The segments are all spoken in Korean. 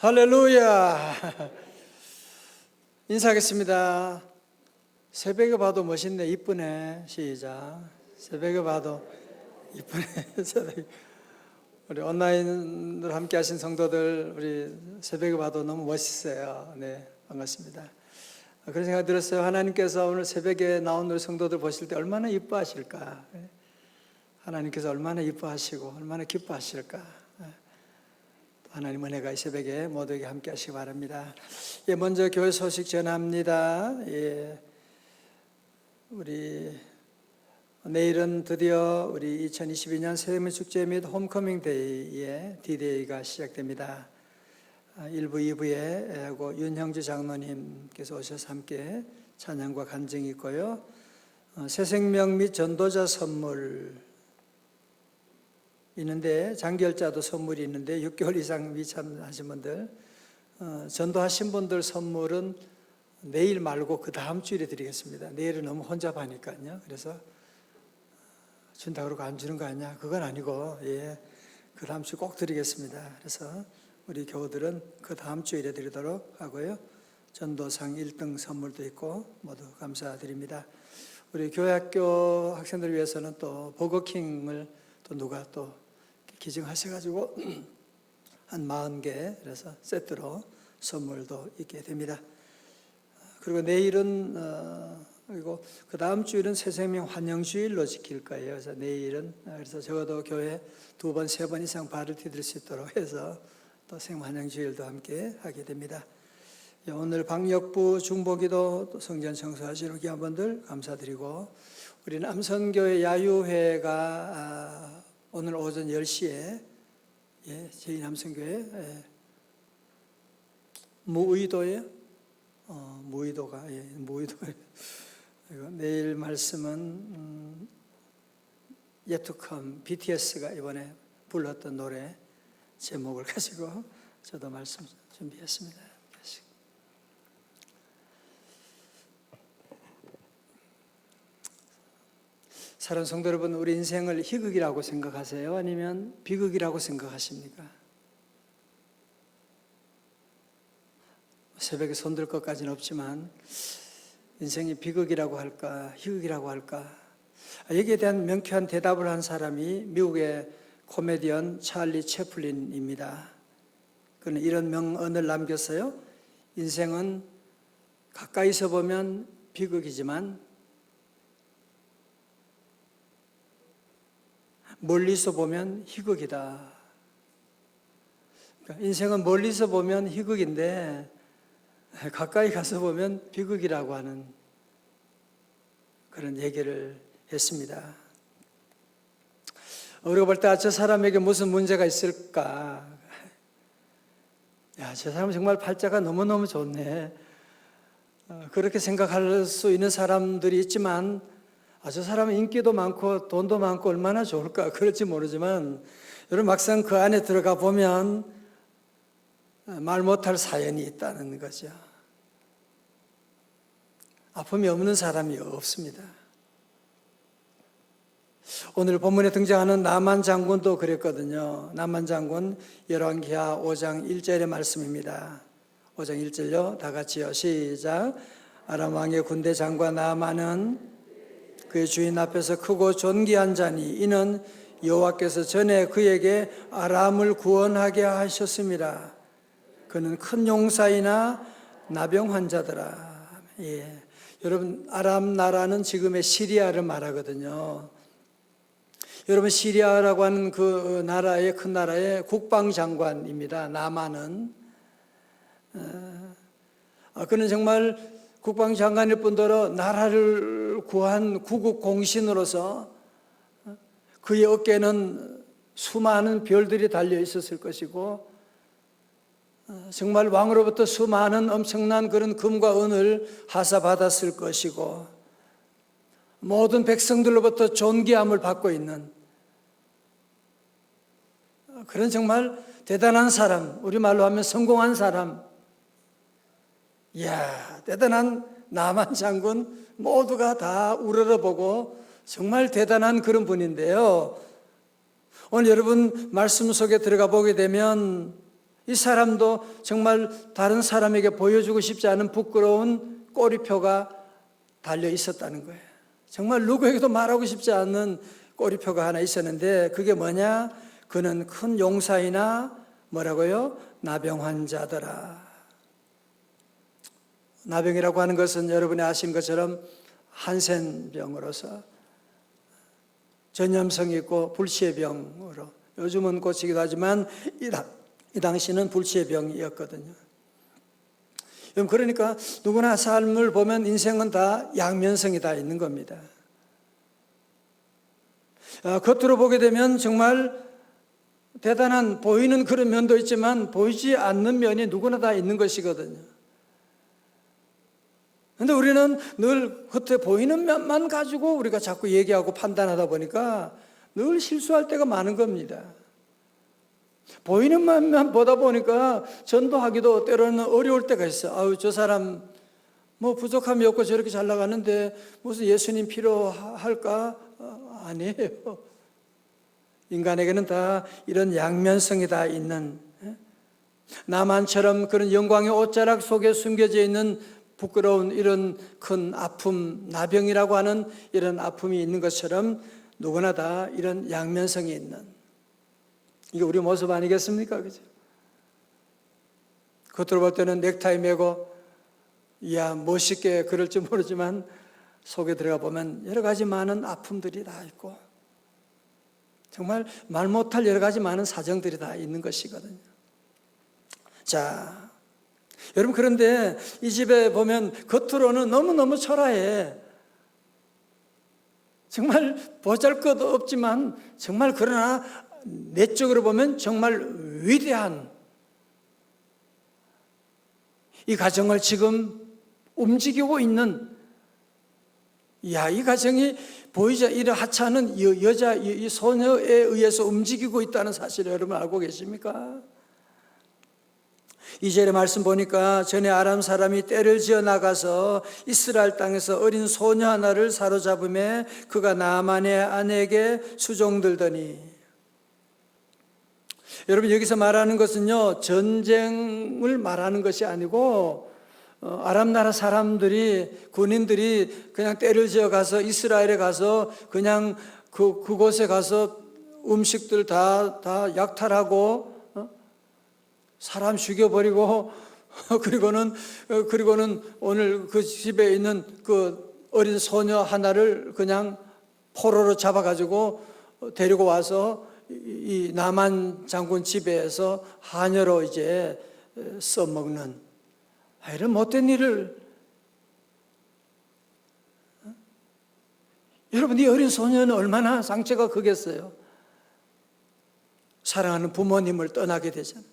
할렐루야. 인사하겠습니다. 새벽에 봐도 멋있네. 이쁘네. 시작. 새벽에 봐도 이쁘네. 우리 온라인으로 함께 하신 성도들, 우리 새벽에 봐도 너무 멋있어요. 네, 반갑습니다. 그런 생각이 들었어요. 하나님께서 오늘 새벽에 나온 우리 성도들 보실 때 얼마나 이뻐하실까. 하나님께서 얼마나 이뻐하시고 얼마나 기뻐하실까. 하나님 은혜가 이 새벽에 모두에게 함께 하시기 바랍니다. 먼저 교회 소식 전합니다. 우리 내일은 드디어 우리 2022년 새해문 축제 및 홈커밍 데이의 D-Day가 시작됩니다. 1부, 2부에 윤형주 장로님께서 오셔서 함께 찬양과 간증이 있고요. 새 생명 및 전도자 선물 있는데, 장결자도 선물이 있는데 6개월 이상 미참하신 분들, 전도하신 분들 선물은 내일 말고 그 다음 주일에 드리겠습니다. 내일은 너무 혼잡하니까요. 그래서 준다고 그러고 안 주는 거 아니야? 그건 아니고, 그 다음 주 꼭 드리겠습니다. 그래서 우리 교우들은 그 다음 주일에 드리도록 하고요. 전도상 1등 선물도 있고 모두 감사드립니다. 우리 교회학교 학생들을 위해서는 또 버거킹을 또 누가 또 기증하셔가지고 한 40개 그래서 세트로 선물도 있게 됩니다. 그리고 내일은 그리고 그 다음 주일은 새생명 환영주일로 지킬 거예요. 그래서 내일은 그래서 적어도 교회 2번, 3번 이상 발을 디딜 수 있도록 해서 또 생환영주일도 함께 하게 됩니다. 오늘 방역부 중보기도 또 성전 청소하시는 기관분들 감사드리고, 우리 남선교회 야유회가 오늘 오전 10시에 저희 남선교회 무의도예요. 무의도가 무의도예요. 내일 말씀은 예투컴 BTS가 이번에 불렀던 노래 제목을 가지고 저도 말씀 준비했습니다. 사랑하는 성도 여러분, 우리 인생을 희극이라고 생각하세요? 아니면 비극이라고 생각하십니까? 새벽에 손들 것까지는 없지만 인생이 비극이라고 할까, 희극이라고 할까? 여기에 대한 명쾌한 대답을 한 사람이 미국의 코미디언 찰리 채플린입니다. 그는 이런 명언을 남겼어요. 인생은 가까이서 보면 비극이지만 멀리서 보면 희극이다. 그러니까 인생은 멀리서 보면 희극인데 가까이 가서 보면 비극이라고 하는 그런 얘기를 했습니다. 우리가 볼 때 저 사람에게 무슨 문제가 있을까? 야, 저 사람은 정말 팔자가 너무너무 좋네. 그렇게 생각할 수 있는 사람들이 있지만, 저 사람은 인기도 많고 돈도 많고 얼마나 좋을까? 그럴지 모르지만, 여러분 막상 그 안에 들어가 보면 말 못할 사연이 있다는 거죠. 아픔이 없는 사람이 없습니다. 오늘 본문에 등장하는 나만 장군도 그랬거든요. 나만 장군 열왕기하 5장 1절의 말씀입니다. 5장 1절요. 다 같이요. 시작. 아람 왕의 군대 장관 나만은 그의 주인 앞에서 크고 존귀한 자니 이는 여호와께서 전에 그에게 아람을 구원하게 하셨습니다. 그는 큰 용사이나 나병 환자더라. 여러분, 아람 나라는 지금의 시리아를 말하거든요. 여러분, 시리아라고 하는 그 나라의 큰 나라의 국방장관입니다. 나만은 그는 정말 국방장관일 뿐더러 나라를 구한 구국공신으로서 그의 어깨에는 수많은 별들이 달려 있었을 것이고, 정말 왕으로부터 수많은 엄청난 그런 금과 은을 하사받았을 것이고, 모든 백성들로부터 존귀함을 받고 있는 그런 정말 대단한 사람, 우리말로 하면 성공한 사람. 이야, 대단한 나만 장군 모두가 다 우러러보고 정말 대단한 그런 분인데요. 오늘 여러분 말씀 속에 들어가 보게 되면 이 사람도 정말 다른 사람에게 보여주고 싶지 않은 부끄러운 꼬리표가 달려 있었다는 거예요. 정말 누구에게도 말하고 싶지 않은 꼬리표가 하나 있었는데 그게 뭐냐? 그는 큰 용사이나 뭐라고요? 나병 환자더라. 나병이라고 하는 것은 여러분이 아시는 것처럼 한센병으로서 전염성이 있고 불치의 병으로 요즘은 고치기도 하지만 이 당시는 불치의 병이었거든요. 그러니까 누구나 삶을 보면 인생은 다 양면성이 다 있는 겁니다. 겉으로 보게 되면 정말 대단한 보이는 그런 면도 있지만 보이지 않는 면이 누구나 다 있는 것이거든요. 그런데 우리는 늘 겉에 보이는 면만 가지고 우리가 자꾸 얘기하고 판단하다 보니까 늘 실수할 때가 많은 겁니다. 보이는 면만 보다 보니까 전도하기도 때로는 어려울 때가 있어. 아유, 저 사람 뭐 부족함이 없고 저렇게 잘 나가는데 무슨 예수님 필요할까? 아니에요. 인간에게는 다 이런 양면성이 다 있는, 나만처럼 그런 영광의 옷자락 속에 숨겨져 있는 부끄러운 이런 큰 아픔, 나병이라고 하는 이런 아픔이 있는 것처럼 누구나 다 이런 양면성이 있는, 이게 우리 모습 아니겠습니까? 그죠? 겉으로 볼 때는 넥타이 매고, 이야, 멋있게 그럴지 모르지만 속에 들어가 보면 여러 가지 많은 아픔들이 다 있고, 정말 말 못할 여러 가지 많은 사정들이 다 있는 것이거든요. 자, 여러분, 그런데 이 집에 보면 겉으로는 너무너무 초라해. 정말 보잘것 없지만 정말 그러나 내적으로 보면 정말 위대한 이 가정을 지금 움직이고 있는, 이야, 이 가정이 보이자 이런 하찮은 여자, 이 소녀에 의해서 움직이고 있다는 사실을 여러분 알고 계십니까? 2절의 말씀 보니까 전에 아람 사람이 떼를 지어 나가서 이스라엘 땅에서 어린 소녀 하나를 사로잡음에 그가 나만의 아내에게 수종들더니, 여러분 여기서 말하는 것은요, 전쟁을 말하는 것이 아니고 아람 나라 사람들이, 군인들이 그냥 떼를 지어 가서 이스라엘에 가서 그냥 그곳에 가서 음식들 다 약탈하고 사람 죽여버리고 그리고는 오늘 그 집에 있는 그 어린 소녀 하나를 그냥 포로로 잡아가지고 데리고 와서 이 나만 장군 집에서 하녀로 이제 써먹는 이런 못된 일을, 여러분, 이 어린 소녀는 얼마나 상처가 크겠어요. 사랑하는 부모님을 떠나게 되잖아요.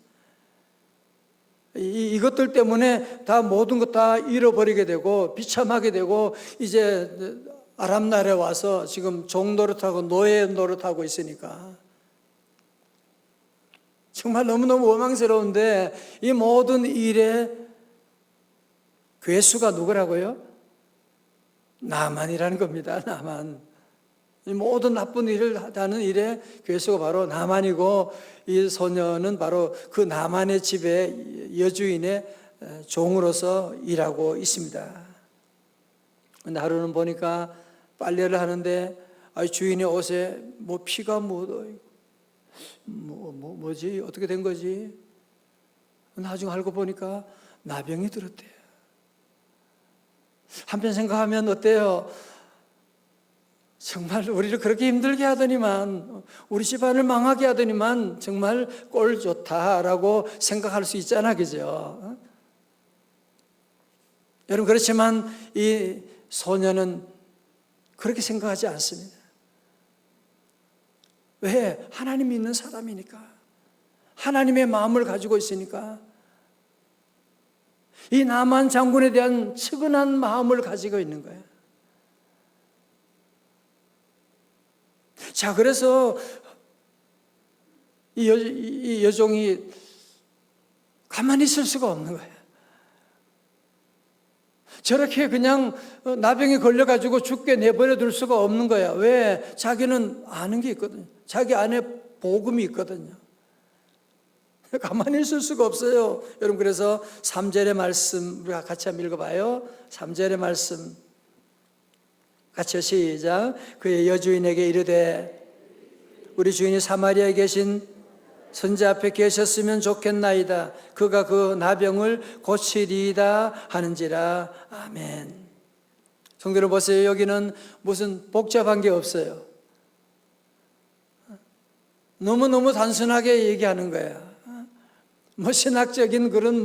이것들 때문에 다 모든 것 다 잃어버리게 되고 비참하게 되고, 이제 아람 나라에 와서 지금 종 노릇하고 노예 노릇하고 있으니까 정말 너무너무 원망스러운데, 이 모든 일에 괴수가 누구라고요? 나만이라는 겁니다. 나만. 이 모든 나쁜 일을 하는 일에 괴수가 바로 나만이고, 이 소녀는 바로 그 나만의 집의 여주인의 종으로서 일하고 있습니다. 근데 하루는 보니까 빨래를 하는데 주인의 옷에 뭐 피가 묻어 있고, 뭐지? 어떻게 된 거지? 나중에 알고 보니까 나병이 들었대요. 한편 생각하면 어때요? 정말 우리를 그렇게 힘들게 하더니만, 우리 집안을 망하게 하더니만 정말 꼴 좋다라고 생각할 수 있잖아, 그죠? 여러분, 그렇지만 이 소녀는 그렇게 생각하지 않습니다. 왜? 하나님 믿는 사람이니까, 하나님의 마음을 가지고 있으니까, 이 나만 장군에 대한 측은한 마음을 가지고 있는 거예요. 자, 그래서 이 여종이 가만히 있을 수가 없는 거예요. 저렇게 그냥 나병에 걸려가지고 죽게 내버려 둘 수가 없는 거야. 왜? 자기는 아는 게 있거든요. 자기 안에 복음이 있거든요. 가만히 있을 수가 없어요. 여러분, 그래서 3절의 말씀 우리가 같이 한번 읽어봐요. 3절의 말씀 같이 시작. 그의 여주인에게 이르되 우리 주인이 사마리아에 계신 선지 앞에 계셨으면 좋겠나이다. 그가 그 나병을 고치리이다 하는지라. 아멘. 성도를 보세요. 여기는 무슨 복잡한 게 없어요. 너무너무 단순하게 얘기하는 거야. 신학적인 그런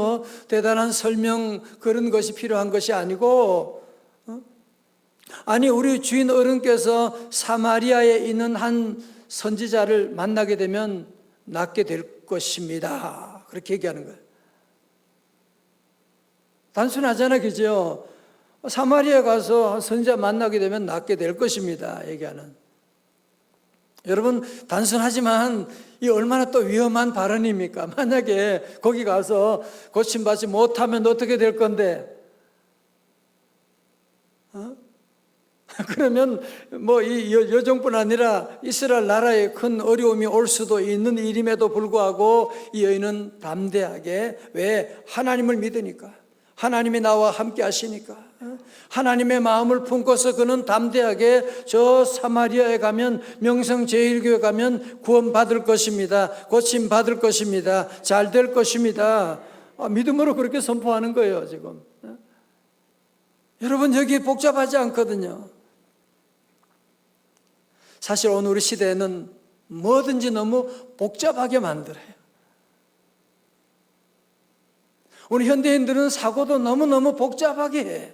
대단한 설명 그런 것이 필요한 것이 아니고, 아니 우리 주인 어른께서 사마리아에 있는 한 선지자를 만나게 되면 낫게 될 것입니다. 그렇게 얘기하는 거예요. 단순하잖아, 그죠? 사마리아 가서 선지자 만나게 되면 낫게 될 것입니다. 얘기하는. 여러분, 단순하지만 이 얼마나 또 위험한 발언입니까? 만약에 거기 가서 고침받지 못하면 어떻게 될 건데? 그러면 이 여종뿐 아니라 이스라엘 나라에 큰 어려움이 올 수도 있는 일임에도 불구하고 이 여인은 담대하게, 왜? 하나님을 믿으니까, 하나님이 나와 함께 하시니까, 하나님의 마음을 품고서 그는 담대하게 저 사마리아에 가면, 명성제일교회 가면 구원받을 것입니다. 고침받을 것입니다. 잘 될 것입니다. 믿음으로 그렇게 선포하는 거예요, 지금. 여러분, 여기 복잡하지 않거든요. 사실 오늘 우리 시대에는 뭐든지 너무 복잡하게 만들어요. 우리 현대인들은 사고도 너무너무 복잡하게 해.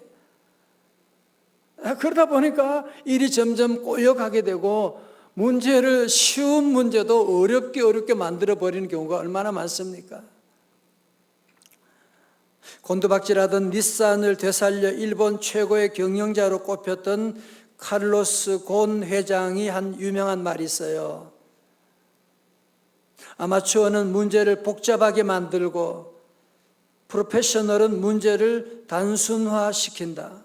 그러다 보니까 일이 점점 꼬여가게 되고, 문제를 쉬운 문제도 어렵게 만들어버리는 경우가 얼마나 많습니까? 곤두박질하던 닛산을 되살려 일본 최고의 경영자로 꼽혔던 카를로스 곤 회장이 한 유명한 말이 있어요. 아마추어는 문제를 복잡하게 만들고 프로페셔널은 문제를 단순화시킨다.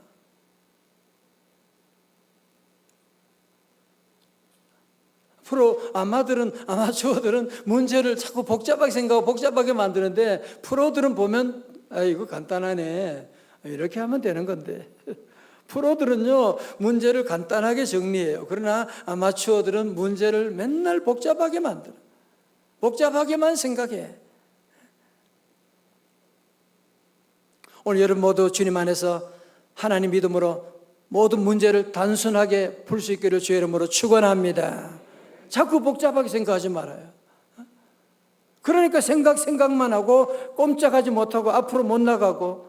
아마추어들은 문제를 자꾸 복잡하게 생각하고 복잡하게 만드는데, 프로들은 보면 이거 간단하네, 이렇게 하면 되는 건데. 프로들은요, 문제를 간단하게 정리해요. 그러나 아마추어들은 문제를 맨날 복잡하게 만들어. 복잡하게만 생각해. 오늘 여러분 모두 주님 안에서 하나님 믿음으로 모든 문제를 단순하게 풀 수 있기를 주의 이름으로 축원합니다. 자꾸 복잡하게 생각하지 말아요. 그러니까 생각만 하고 꼼짝하지 못하고 앞으로 못 나가고,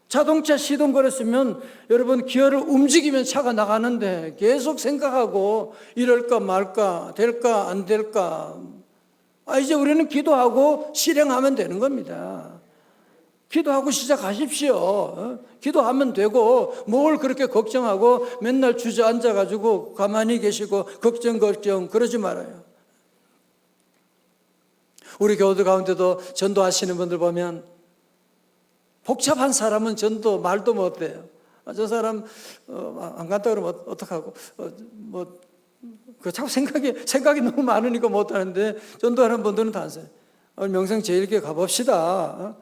자동차 시동 걸었으면 여러분 기어를 움직이면 차가 나가는데 계속 생각하고 이럴까 말까, 될까 안 될까. 이제 우리는 기도하고 실행하면 되는 겁니다. 기도하고 시작하십시오. 기도하면 되고, 뭘 그렇게 걱정하고 맨날 주저앉아가지고 가만히 계시고 걱정 그러지 말아요. 우리 교우들 가운데도 전도하시는 분들 보면 복잡한 사람은 전도 말도 못해요. 저 사람 안 간다 그러면 어떡하고, 자꾸 생각이 너무 많으니까 못하는데, 전도하는 분들은 다 하세요. 명성제일교회 가봅시다.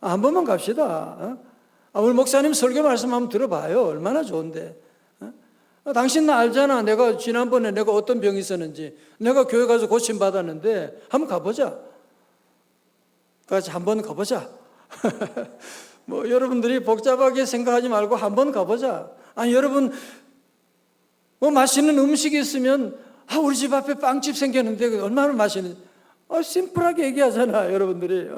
한 번만 갑시다. 오늘 목사님 설교 말씀 한번 들어봐요. 얼마나 좋은데. 당신 나 알잖아. 내가 지난번에 내가 어떤 병이 있었는지. 내가 교회 가서 고침받았는데 한번 가보자. 같이 한번 가보자. 여러분들이 복잡하게 생각하지 말고 한번 가보자. 여러분 맛있는 음식이 있으면 우리 집 앞에 빵집 생겼는데 얼마나 맛있는지. 심플하게 얘기하잖아, 여러분들이.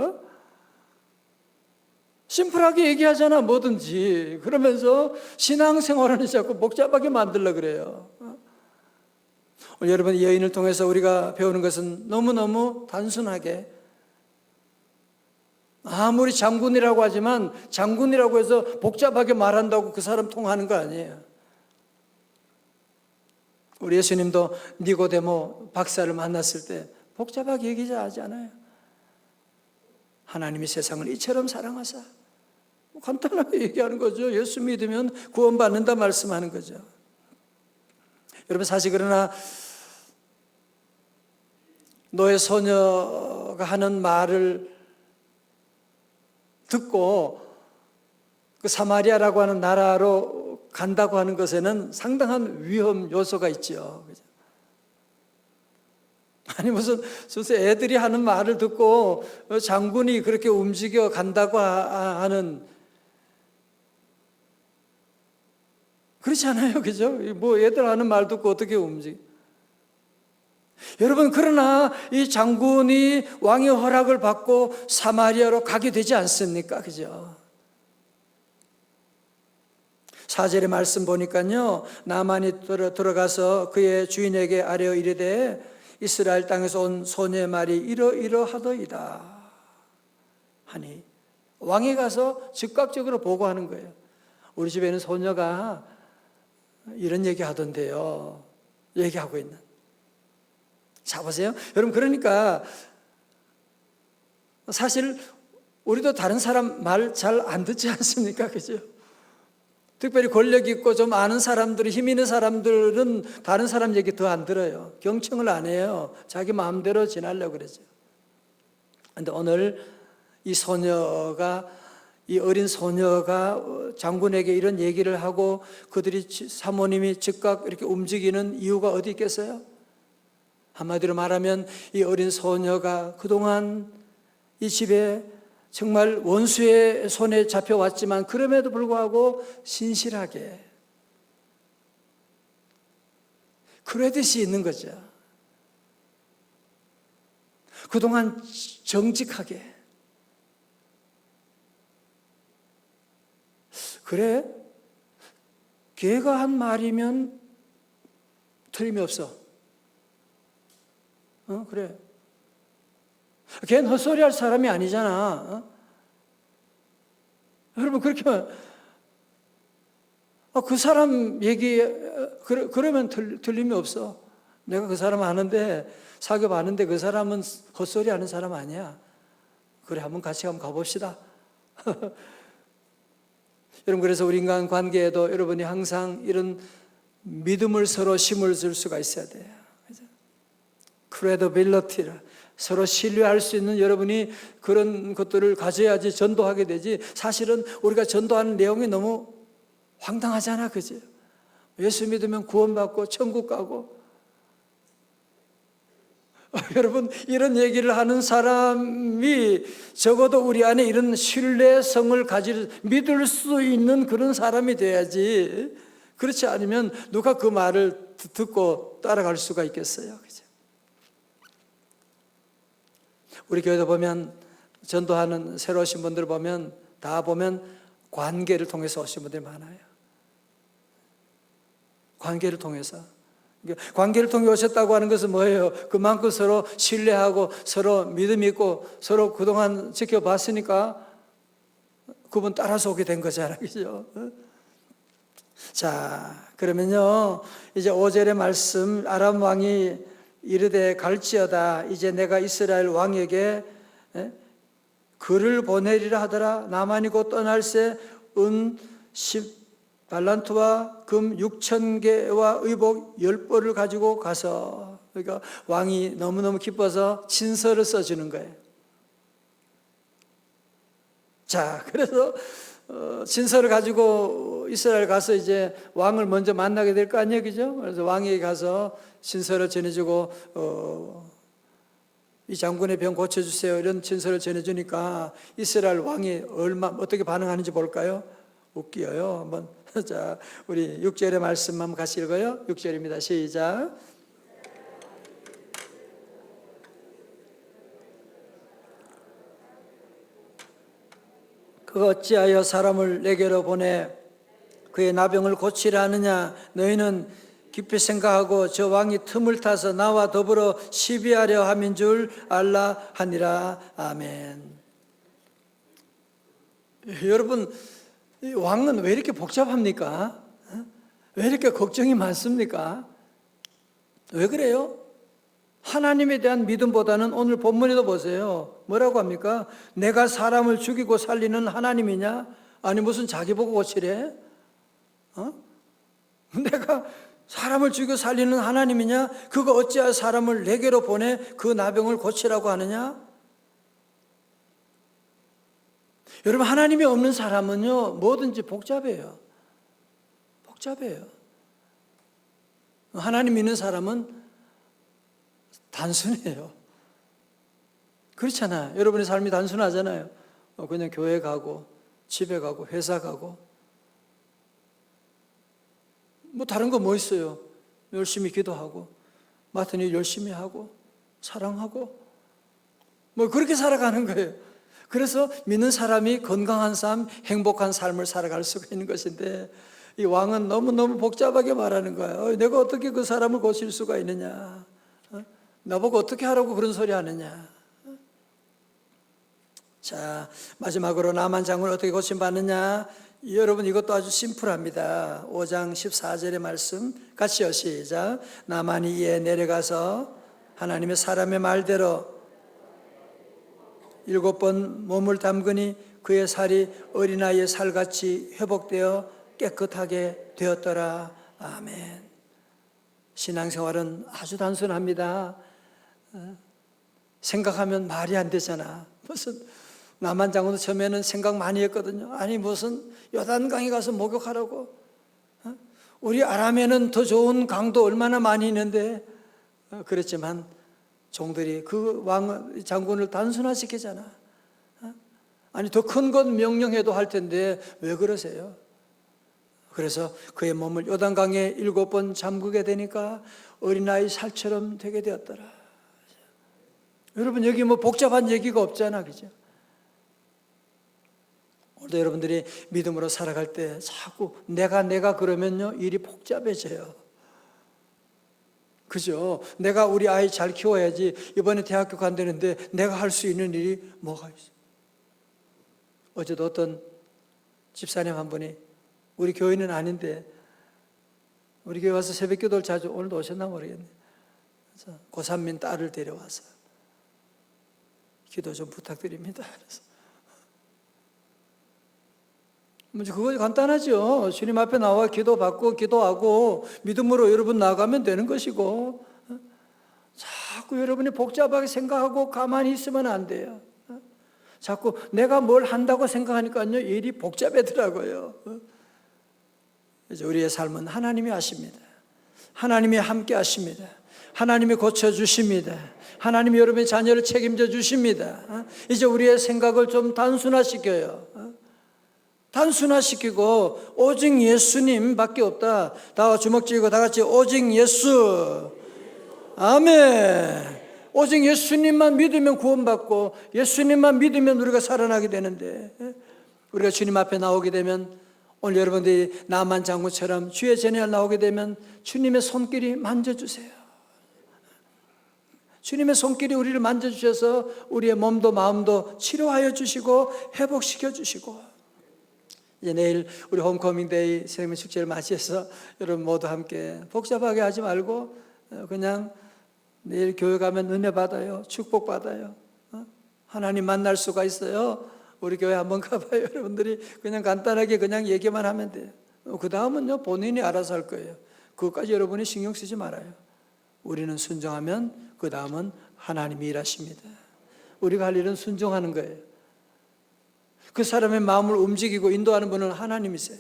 심플하게 얘기하잖아, 뭐든지. 그러면서 신앙생활은 자꾸 복잡하게 만들려고 그래요. 오늘 여러분, 이 여인을 통해서 우리가 배우는 것은 너무너무 단순하게, 아무리 장군이라고 하지만 장군이라고 해서 복잡하게 말한다고 그 사람 통하는 거 아니에요. 우리 예수님도 니고데모 박사를 만났을 때 복잡하게 얘기하지 않아요. 하나님이 세상을 이처럼 사랑하사, 간단하게 얘기하는 거죠. 예수 믿으면 구원받는다 말씀하는 거죠. 여러분, 사실 그러나 노예 소녀 선녀가 하는 말을 듣고 그 사마리아라고 하는 나라로 간다고 하는 것에는 상당한 위험 요소가 있죠. 아니 무슨 애들이 하는 말을 듣고 장군이 그렇게 움직여 간다고 하는, 그렇지 않아요, 그죠? 뭐 애들 하는 말 듣고 어떻게 움직여? 여러분, 그러나 이 장군이 왕의 허락을 받고 사마리아로 가게 되지 않습니까? 그죠? 4절의 말씀 보니까요, 나만이 들어가서 그의 주인에게 아뢰어 이르되 이스라엘 땅에서 온 소녀의 말이 이러이러하더이다 하니, 왕이 가서 즉각적으로 보고하는 거예요. 우리 집에는 소녀가 이런 얘기 하던데요, 얘기하고 있는. 자, 보세요. 여러분, 그러니까 사실 우리도 다른 사람 말 잘 안 듣지 않습니까? 그죠? 특별히 권력 있고 좀 아는 사람들이, 힘 있는 사람들은 다른 사람 얘기 더 안 들어요. 경청을 안 해요. 자기 마음대로 지나려고 그러죠. 그런데 오늘 이 어린 소녀가 장군에게 이런 얘기를 하고 그들이, 사모님이 즉각 이렇게 움직이는 이유가 어디 있겠어요? 한마디로 말하면 이 어린 소녀가 그동안 이 집에 정말 원수의 손에 잡혀왔지만 그럼에도 불구하고 신실하게 크레딧이 있는 거죠. 그동안 정직하게. 그래, 걔가 한 말이면 틀림이 없어. 그래. 걔는 헛소리 할 사람이 아니잖아. 여러분, 그렇게 그 사람 얘기, 그러면 틀림이 없어. 내가 그 사람 아는데, 사귀어 아는데 그 사람은 헛소리 하는 사람 아니야. 그래, 한번 같이 한번 가봅시다. 여러분, 그래서 우리 인간 관계에도 여러분이 항상 이런 믿음을 서로 심을 줄 수가 있어야 돼요. 크레더빌리티를, 서로 신뢰할 수 있는 여러분이 그런 것들을 가져야지 전도하게 되지. 사실은 우리가 전도하는 내용이 너무 황당하잖아, 그지? 예수 믿으면 구원받고 천국 가고. 여러분, 이런 얘기를 하는 사람이 적어도 우리 안에 이런 신뢰성을 믿을 수 있는 그런 사람이 돼야지. 그렇지 않으면 누가 그 말을 듣고 따라갈 수가 있겠어요, 그죠? 우리 교회도 보면, 전도하는 새로 오신 분들 보면, 다 보면 관계를 통해서 오신 분들이 많아요. 관계를 통해서. 관계를 통해 오셨다고 하는 것은 뭐예요? 그만큼 서로 신뢰하고 서로 믿음 있고 서로 그동안 지켜봤으니까 그분 따라서 오게 된 거잖아요, 그죠? 자, 그러면요, 이제 5절의 말씀, 아람 왕이 이르되 갈지어다, 이제 내가 이스라엘 왕에게 글을 보내리라 하더라. 나만이 곧 떠날새 은 10달란트와 금 6,000개와 의복 10벌을 가지고 가서, 그러니까 왕이 너무너무 기뻐서 친서를 써주는 거예요. 자, 그래서 친서를 가지고 이스라엘 가서 이제 왕을 먼저 만나게 될 거 아니에요, 그죠? 그래서 왕에게 가서 친서를 전해주고, 이 장군의 병 고쳐주세요, 이런 친서를 전해주니까 이스라엘 왕이 어떻게 반응하는지 볼까요? 웃겨요. 한번. 자, 우리 6절의 말씀 한번 같이 읽어요. 6절입니다. 시작. 그가 어찌하여 사람을 내게로 보내 그의 나병을 고치려 하느냐? 너희는 깊이 생각하고 저 왕이 틈을 타서 나와 더불어 시비하려 함인 줄 알라 하니라. 아멘. 여러분, 이 왕은 왜 이렇게 복잡합니까? 왜 이렇게 걱정이 많습니까? 왜 그래요? 하나님에 대한 믿음보다는 오늘 본문에도 보세요. 뭐라고 합니까? 내가 사람을 죽이고 살리는 하나님이냐? 아니 무슨 자기 보고 고치래? 내가 사람을 죽여 살리는 하나님이냐? 그가 어찌하여 사람을 내게로 보내 그 나병을 고치라고 하느냐? 여러분, 하나님이 없는 사람은요, 뭐든지 복잡해요. 복잡해요. 하나님 믿는 사람은 단순해요. 그렇잖아요. 여러분의 삶이 단순하잖아요. 그냥 교회 가고, 집에 가고, 회사 가고. 뭐 다른 거 뭐 있어요? 열심히 기도하고, 맡은 일 열심히 하고, 사랑하고. 뭐 그렇게 살아가는 거예요. 그래서 믿는 사람이 건강한 삶, 행복한 삶을 살아갈 수가 있는 것인데, 이 왕은 너무너무 복잡하게 말하는 거예요. 내가 어떻게 그 사람을 고칠 수가 있느냐? 나보고 어떻게 하라고 그런 소리 하느냐? 자, 마지막으로 나만 장군을 어떻게 고침받느냐? 여러분, 이것도 아주 심플합니다. 5장 14절의 말씀 같이요, 시작. 나만이 이에 내려가서 하나님의 사람의 말대로 7번 몸을 담그니 그의 살이 어린아이의 살같이 회복되어 깨끗하게 되었더라. 아멘. 신앙생활은 아주 단순합니다. 생각하면 말이 안 되잖아. 무슨 남한 장군도 처음에는 생각 많이 했거든요. 아니 무슨 요단강에 가서 목욕하라고. 우리 아람에는 더 좋은 강도 얼마나 많이 있는데. 그랬지만 종들이 그 왕 장군을 단순화시키잖아. 아니 더 큰 것 명령해도 할 텐데 왜 그러세요? 그래서 그의 몸을 요단강에 7번 잠그게 되니까 어린아이 살처럼 되게 되었더라. 여러분, 여기 뭐 복잡한 얘기가 없잖아, 그죠? 오늘도 여러분들이 믿음으로 살아갈 때 자꾸 내가 그러면요 일이 복잡해져요. 그죠? 내가 우리 아이 잘 키워야지. 이번에 대학교 간다는데 내가 할 수 있는 일이 뭐가 있어? 어제도 어떤 집사님 한 분이, 우리 교회는 아닌데 우리 교회 와서 새벽 기도를 자주, 오늘도 오셨나 모르겠네. 그래서 고삼민 딸을 데려와서 기도 좀 부탁드립니다. 그래서 그거 간단하죠. 주님 앞에 나와 기도받고 기도하고 믿음으로 여러분 나아가면 되는 것이고, 자꾸 여러분이 복잡하게 생각하고 가만히 있으면 안 돼요. 자꾸 내가 뭘 한다고 생각하니까요 일이 복잡해더라고요. 그래서 우리의 삶은 하나님이 하십니다. 하나님이 함께 하십니다. 하나님이 고쳐주십니다. 하나님이 여러분의 자녀를 책임져 주십니다. 이제 우리의 생각을 좀 단순화시켜요. 단순화시키고 오직 예수님밖에 없다. 다 주먹 쥐고 다 같이 오직 예수. 아멘. 오직 예수님만 믿으면 구원받고 예수님만 믿으면 우리가 살아나게 되는데, 우리가 주님 앞에 나오게 되면, 오늘 여러분들이 나만 장군처럼 주의 전에 나오게 되면 주님의 손길이 만져주세요. 주님의 손길이 우리를 만져주셔서 우리의 몸도 마음도 치료하여 주시고 회복시켜 주시고, 이제 내일 우리 홈커밍데이 생명 축제를 맞이해서 여러분 모두 함께 복잡하게 하지 말고 그냥 내일 교회 가면 은혜 받아요. 축복 받아요. 하나님 만날 수가 있어요. 우리 교회 한번 가봐요. 여러분들이 그냥 간단하게 그냥 얘기만 하면 돼요. 그 다음은요 본인이 알아서 할 거예요. 그것까지 여러분이 신경 쓰지 말아요. 우리는 순종하면 그 다음은 하나님이 일하십니다. 우리가 할 일은 순종하는 거예요. 그 사람의 마음을 움직이고 인도하는 분은 하나님이세요.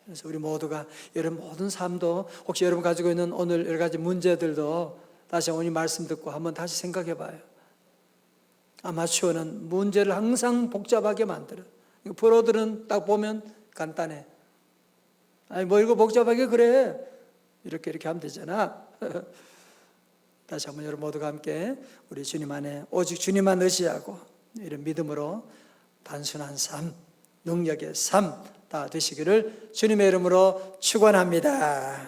그래서 우리 모두가 여러분 모든 삶도, 혹시 여러분 가지고 있는 오늘 여러 가지 문제들도 다시 오늘 말씀 듣고 한번 다시 생각해 봐요. 아마추어는 문제를 항상 복잡하게 만들어. 프로들은 딱 보면 간단해. 아니 뭐 이거 복잡하게 그래. 이렇게 하면 되잖아. 다시 한번 여러분 모두가 함께 우리 주님 안에 오직 주님만 의지하고 이런 믿음으로 단순한 삶, 능력의 삶 다 되시기를 주님의 이름으로 축원합니다.